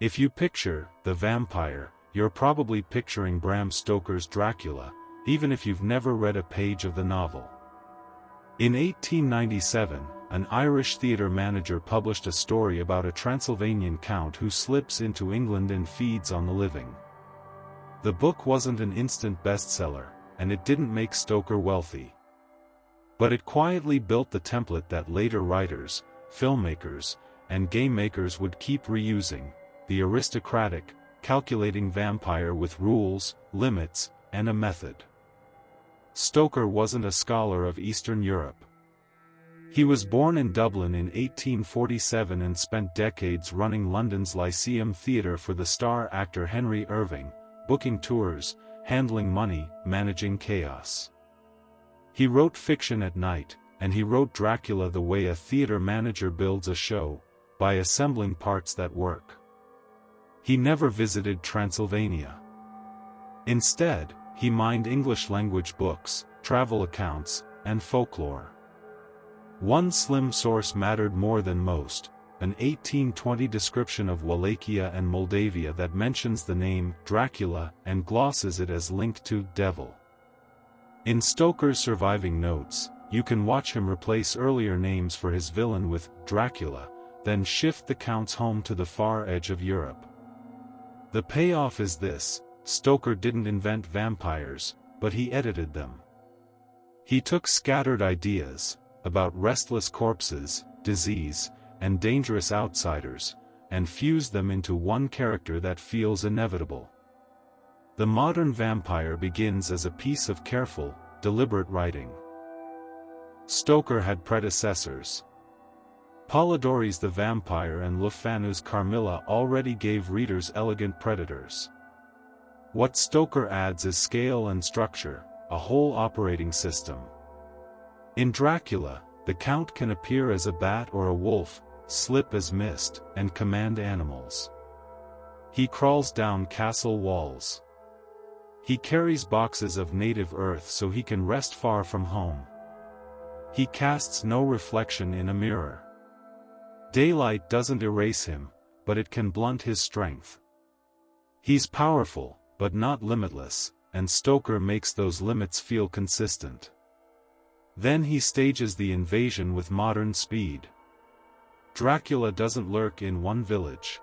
If you picture the vampire, you're probably picturing Bram Stoker's Dracula, even if you've never read a page of the novel. In 1897, an Irish theatre manager published a story about a Transylvanian count who slips into England and feeds on the living. The book wasn't an instant bestseller, and it didn't make Stoker wealthy. But it quietly built the template that later writers, filmmakers, and game makers would keep reusing: the aristocratic, calculating vampire with rules, limits, and a method. Stoker wasn't a scholar of Eastern Europe. He was born in Dublin in 1847 and spent decades running London's Lyceum Theatre for the star actor Henry Irving, booking tours, handling money, managing chaos. He wrote fiction at night, and he wrote Dracula the way a theatre manager builds a show, by assembling parts that work. He never visited Transylvania. Instead, he mined English-language books, travel accounts, and folklore. One slim source mattered more than most: an 1820 description of Wallachia and Moldavia that mentions the name Dracula and glosses it as linked to devil. In Stoker's surviving notes, you can watch him replace earlier names for his villain with Dracula, then shift the count's home to the far edge of Europe. The payoff is this: Stoker didn't invent vampires, but he edited them. He took scattered ideas, about restless corpses, disease, and dangerous outsiders, and fused them into one character that feels inevitable. The modern vampire begins as a piece of careful, deliberate writing. Stoker had predecessors. Polidori's The Vampire and Le Fanu's Carmilla already gave readers elegant predators. What Stoker adds is scale and structure, a whole operating system. In Dracula, the Count can appear as a bat or a wolf, slip as mist, and command animals. He crawls down castle walls. He carries boxes of native earth so he can rest far from home. He casts no reflection in a mirror. Daylight doesn't erase him, but it can blunt his strength. He's powerful, but not limitless, and Stoker makes those limits feel consistent. Then he stages the invasion with modern speed. Dracula doesn't lurk in one village.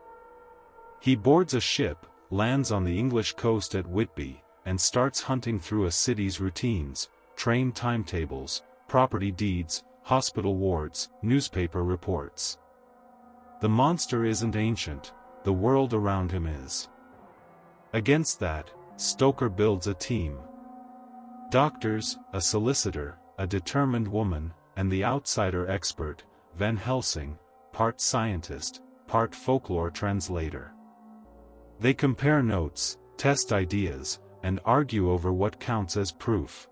He boards a ship, lands on the English coast at Whitby, and starts hunting through a city's routines, train timetables, property deeds, hospital wards, newspaper reports. The monster isn't ancient, the world around him is. Against that, Stoker builds a team. Doctors, a solicitor, a determined woman, and the outsider expert, Van Helsing, part scientist, part folklore translator. They compare notes, test ideas, and argue over what counts as proof.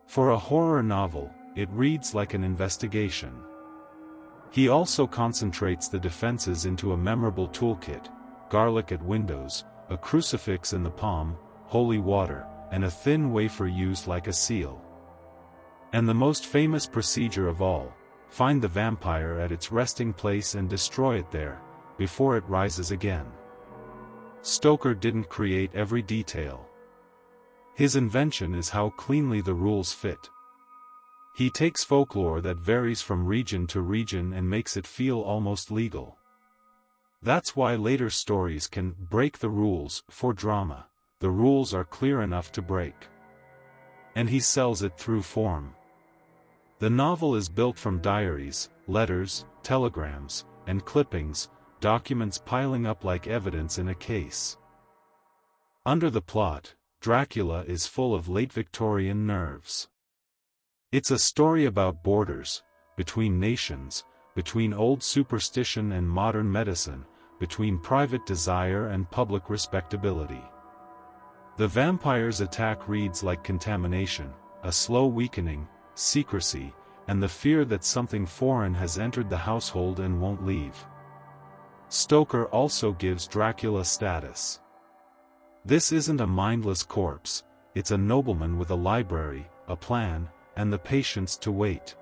For a horror novel, it reads like an investigation. He also concentrates the defenses into a memorable toolkit: garlic at windows, a crucifix in the palm, holy water, and a thin wafer used like a seal. And the most famous procedure of all: find the vampire at its resting place and destroy it there, before it rises again. Stoker didn't create every detail. His invention is how cleanly the rules fit. He takes folklore that varies from region to region and makes it feel almost legal. That's why later stories can break the rules for drama. The rules are clear enough to break. And he sells it through form. The novel is built from diaries, letters, telegrams, and clippings, documents piling up like evidence in a case. Under the plot, Dracula is full of late Victorian nerves. It's a story about borders, between nations, between old superstition and modern medicine, between private desire and public respectability. The vampire's attack reads like contamination, a slow weakening, secrecy, and the fear that something foreign has entered the household and won't leave. Stoker also gives Dracula status. This isn't a mindless corpse, it's a nobleman with a library, a plan, and the patience to wait.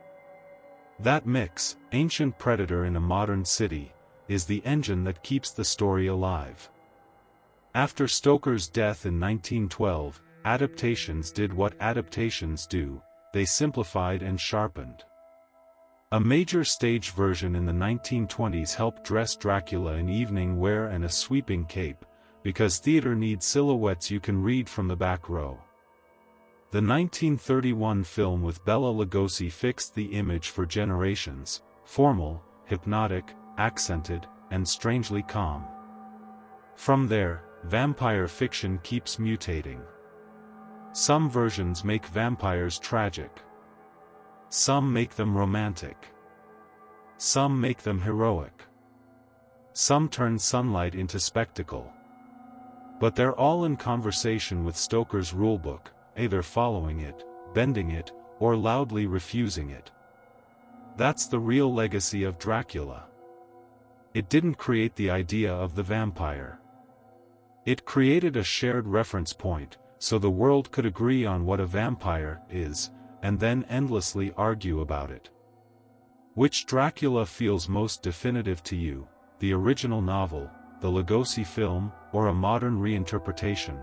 That mix, ancient predator in a modern city, is the engine that keeps the story alive. After Stoker's death in 1912, adaptations did what adaptations do, they simplified and sharpened. A major stage version in the 1920s helped dress Dracula in evening wear and a sweeping cape, because theater needs silhouettes you can read from the back row. The 1931 film with Bela Lugosi fixed the image for generations: formal, hypnotic, accented, and strangely calm. From there, vampire fiction keeps mutating. Some versions make vampires tragic. Some make them romantic. Some make them heroic. Some turn sunlight into spectacle. But they're all in conversation with Stoker's rulebook, either following it, bending it, or loudly refusing it. That's the real legacy of Dracula. It didn't create the idea of the vampire. It created a shared reference point, so the world could agree on what a vampire is, and then endlessly argue about it. Which Dracula feels most definitive to you, the original novel, the Lugosi film, or a modern reinterpretation?